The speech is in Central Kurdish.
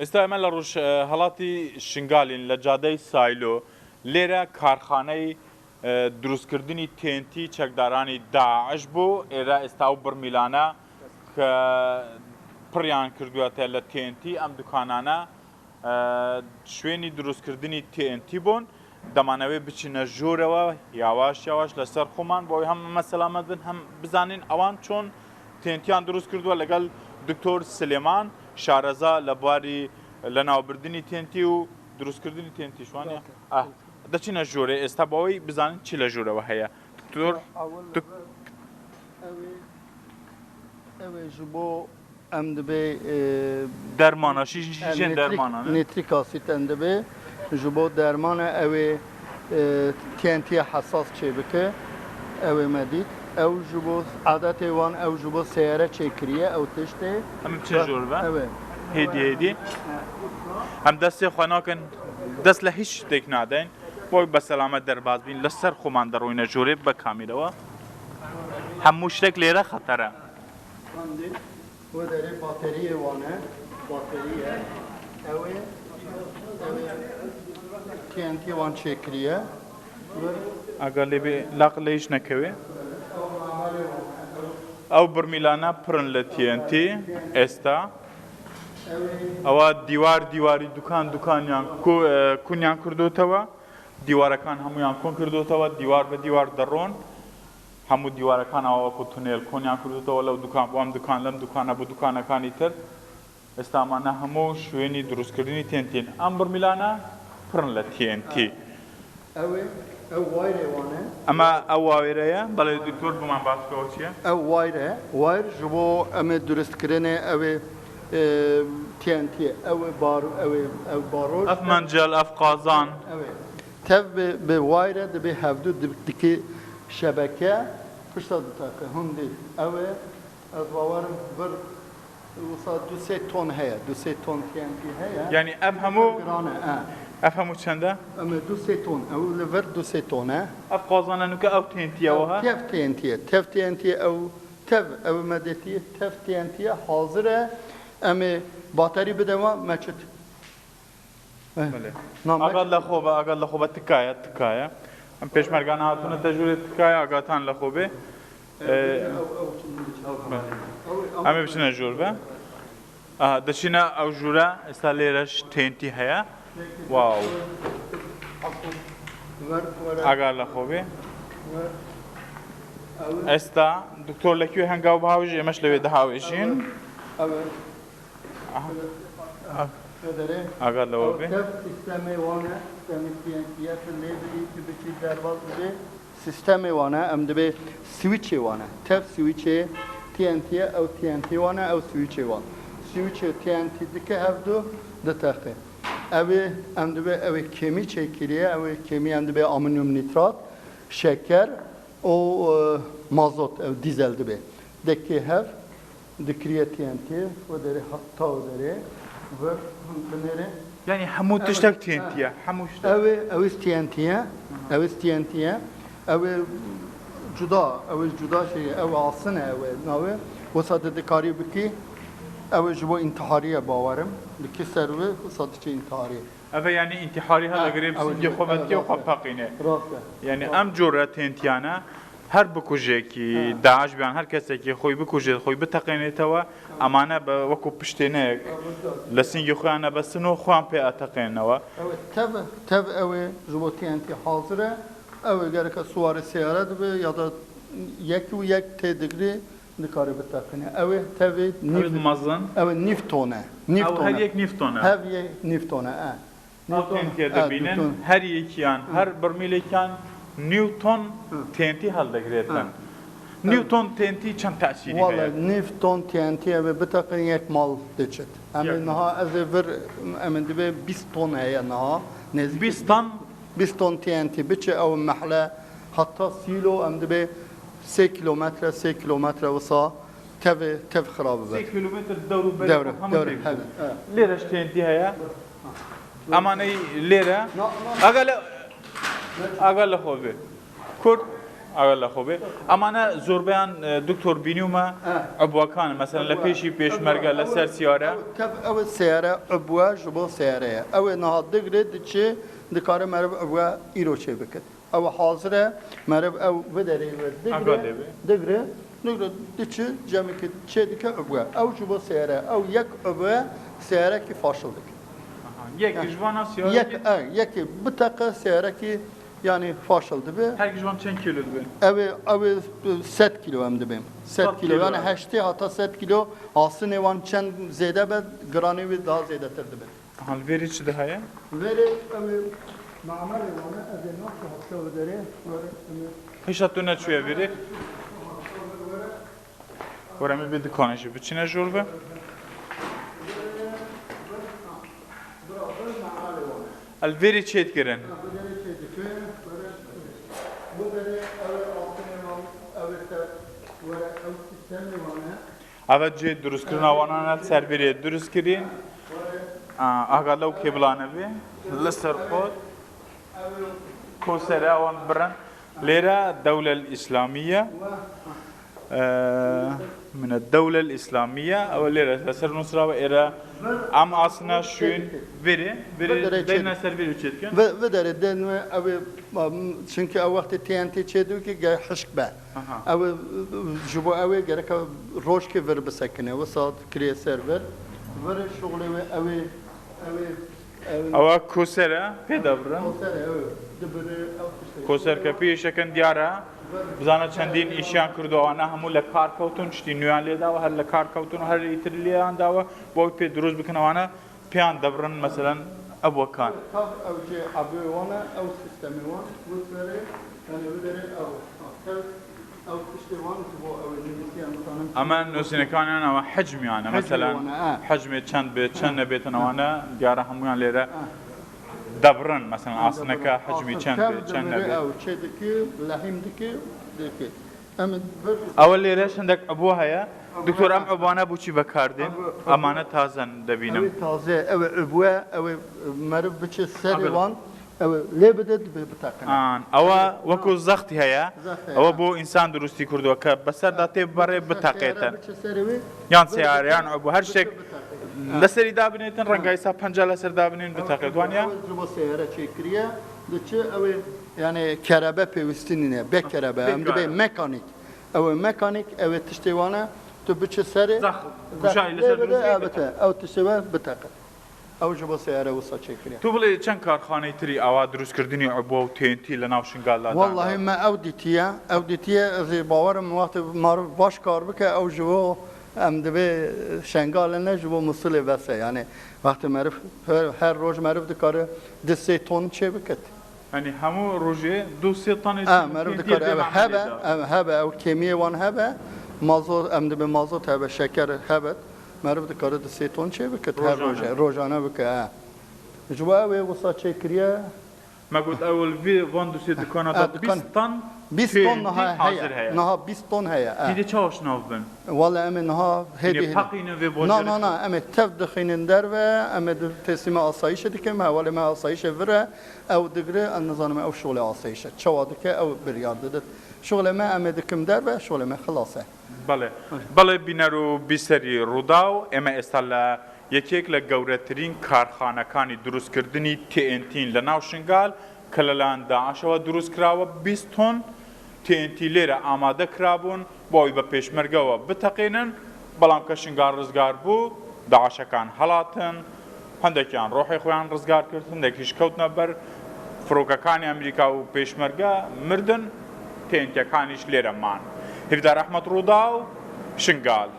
استعمال روش حالاتی شنگالین لجاده سایلو لیره کارخانه دروست کردنی تینتی چکدارانی داعش بو ایرا استاو برمیلانه که پریان کردویاته لتینتی ام دکانانه شوینی دروست کردنی تینتی بون دمانوی بچینه جوره و یواش یواش لسر خومان بوی هم مسلامت بن هم بزانین اوان چون تینتیان دروست کردو لگل دکتور سلیمان شارزا لبواری لناوبردنی تینتی و دروست کردنی تینتی شوانه دچینه جوره استباوی بزانین چی لجوره و هیا دکتور اوه جبو ام دبی درمانه شیشین درمانه نیتریک آسید ام دبی جبو درمانه اوه تینتی حساس چه بکه اوه مدید او جبو عادت وان او جبو سیاره چکریه او تشته هم چه جوره اوه هدی هم دست خوانا کن دست لهیش تک نادین بوی بسلامت در باز بین لسر خومان در روی نجوره بکامی دوا هم مشتک لیره خطره و داره باتری وانه باتریه اوه TNT وان چکریه اگر لیبی لق لیش نکوی او برمیلانا پرن لTNT استا او دیواری دکان کنیان کردو توا دیوارکان همویان کن کردو توا دیوار به دیوار درون همو دیوارکان او کو تونل کنیان کردو توا لو دکان بام دکان لم دکان ابو دکان کانی تر استامانه همو شوینی دروست کردنی TNT ام برمیلانا پرن لTNT او وایره وانه اما او وایره بله دکتور بمان باز کوچیه او وایر جبو ام درست کردن او TNT او باروش اف منجل اف قازان تف به وایره دبی هفدو دکی شبکه پشت دتاکه هندی او از باورم بر وصل 2 تن هيا 2 تن TNT هيا يعني افهموا جرانه افهموا چنده اما 2 تن او لفر 2 تن اف قازان انك او تنتي اوها تف TNT او تف او مدتي تف TNT حاضره اما باتری بدما مچت اقل لخوبه تکایه ام پیشمرگان هاتون تجربه تکایه اقاتان لخوبه اما بشنه جوربه دشينا او جورا استاليرش تنتي هيا واو اقل خوبه استا دكتور لكيو هنگاو بهاوجي مش لوي دهاوجين اقل خوبه سیستم وانه سیستمیت لیبری که بچی درباز بده سیستم وانه ام دبی سویچ وانه تف سویچ TNT او TNT وانه او سویچ وان سویچ TNT دکه هفدو دتاقه اوی ام دبی اوی کمی چکریه اوی کمی ام دبی آمونیوم نیترات شکر او مازوت او دیزل دبی دکه هف دکریه TNT و داره حتا و داره و بنره يعني حمو تشتك تنتي حمو اوی TNT'ye اوی TNT'ye اوی جدا şey اوی asın اوی navi وساده کاری بکی اوی جبو انتحاریه باورم لکی سروی وساده انتحاریه أفا يعني انتحاري هذا قريب سنجي خوبتكي وخبقينه يعني أم جورة تنتيانا هر بکوژێکی داعش بیان هر کەسێکی خۆی بکوژێت خۆی بتەقێنێتەوە ئەمانە بە وەکو پشتێنەیەک لە سنگی خۆیانە بەستن و خۆیان پێ ئەتەقێنەوە تەv ئەوێ ji bo TNT hazir e ew gereka suwarê sêyare dibe ya da yekî û yek tê digrî dikare biteqîne ew ê tevê مەزن ew ê nîv tone هەر یەک نیفتۆنە hev yê nîv tone تێ دەبینن هەر یەکیان هەر بەرمیلێکیان نیوتۆن تێنتی هەڵدەگرێتن نیوتۆن تێنتی چەند تەسیری Valla Newton TNT ev biteqîn yek mal diçit em niha ez ê vir em dibe 20 ton heye niha nêzik 20 ton TNT biçe ew mehle hatta sîlo em dibe 3 kilometre wisa tev xirab be 3 kilometr dewr lêre ji têntî heye emaneyî lêre aga li xwe bê Kurd ئەوە لە خۆبێ ئەمانە زۆربیان دکتۆر بینیومە ئەبووەکان مەسەن لە پێشی پێشمەرگە لەسەر سیارە ئەوە سیارە ئەبووە ji bo سیارەیە ئەوێ نەها دەگرێت دچێ دکارە مرەڤ ئەوە ئیرۆ چێ بکرد ئەوە حاضرە مرەڤ ئەو بدەرێ دەگرێ دچێ جەمێکی چێ دکە ئەبووە ئەو ji bo سیارە ئەو یەک ئەبووە سیارەکی فاشڵ دکرد یەک ژوانە یەکی بتەقە سیارەکی yani فاشل دبه هەر ژوان چەند کیلو دبێ ev 100 kilo em dibim 100 kilo yani heşte hata 100 kilo asın wan çend zêde be granê wê daha zêdetir dibe هەڵڤێری چ دەهەیە verê ew mamar wana ev nas hafta vedere هیچە تو نەچوویە vêrê وەرەمە بێ دکانێکی بچینە ژۆر بە ئەلڤێری چێت گرن ئەvە جێ دروستکردناوانانە سەربێرێ دروستکردین ئاگا لەو کێبڵانە بێ لەسەر خۆت کۆسەرە ئەوان بڕن لێرە دەولە ئیسلامیە منە دەولە ئیسلامیە ئەوە لێرە لەسەر نووسراوە ئێرە ئەم ئاسنە شوێن vêrê dêne ser vêrê çêtkin vedere den ew çünkü ew wextê TNT çêdû ki ge hişk be ew ji bo ew ê gerek rojkê vir bisekine wisa kirê ser vir vir şoxlê wê ew ئەوە کۆسەرە پێدا بڕن کۆسەرکە پێشەکەن دیارە بزانە چەندین ئیشیان کردووانە هەموو لە کارکەوتن شتی نوێیان لێداوە هەر لە کارکەوتن و هەر ئیتر لێیانداوە بۆی پێ دروست بکەنەوانە پێیان دەبڕن مەسەلەن ئەبووەکان ئەمە نووسینەکانیان ئەوە حەجمیانە مەسەلەن حەجمێ چەند بێت چەند نەبێتنەوانە دیارە هەمویان لێرە دەبڕن مەسەلەن ئاسنەکە حەجمی چەند بێت چەند نەبێت ئەوە لێرە شندێک ئەبوو هەیە دکتۆر ئەم ئەوانە بچی بەکاردێن ئەمانە تازەن دەبینم تازە ئەوە ئەبووە ئەوە مرۆڤ بچێت سەریوان لێ بدەێت بتاقن ئەوە وەکو زەختی هەیە ئەوە بۆ ئینسان دروستی کردووە کە بەسەردا تێ بەڕێ بتاقێتە یان سیارەیان ئەبوو هەر شتێک لەسەری دابنێتن ڕەنگای سا پەنجا لەسەر دابنێن بتاقێت وانە سیارە چێکریە دچێ ئەوێ یعنی کەرەبە پێویستی نینە بێ کەرەبە ئەم دەبێ مەکانیک ئەوە مەکانیک ئەوێ تشتێوانە تو بچێ سەرێ ئەو تشتێوە بتاقێت ئەو ji bo سیارە وسا çêkiriye تو بڵێ چەند کارخانەی تری ئاوا دروستکردنی ئەبووە و تێنتی لە ناو شنگالدا والله me ew dîtiye ez ê bawerim wextê marû baş kar bike ew ji bo em divê şengalê ne ji bo Musulê vese yani wextê meriv her roj meriv dikare di sê ton çê biket yani hemû rojê du sê tanê meriv dikare ew hebe ew kêmiyê wan hebe mazot em dibê mazot hebe şeker hebet مرد کار د سه تون چه بکت هر روزانه بکه جواب وسا چکریه مگود اول وی وان دو سه دکانه دا 20 طن نها 20 طن هيا دیدی چاوش ناو بن والله ام نها هدي نه ام تف دخين در و ام تسلیم آسایش دکم حواله ما آسایش وره او دگره النظام او شغل آسایش چوادکه او بریاد شغل ما ام دکم در و شغل ما خلاصه بله بینرو بیسری روداو اما استالا یەکێک لە گەورەترین کارخانەکانی دروستکردنی TNT لە ناو شنگال کە لەلایەن داعشەوە دروستکراوە 20 تۆن TNT لێرە ئامادە کرابوون بۆی بە پێشمەرگەوە بتەقێنن بەڵام کە شنگال ڕزگار بوو داعشەکان هەڵاتن هەندێکیان ڕۆحی خۆیان ڕزگار کرد هەندێکیش کەوتنە بەر فڕۆکەکانی ئەمریکا و پێشمەرگە مردن TNTەکانیش لێرە مان هیدار ئەحمەد ڕوودا و شنگال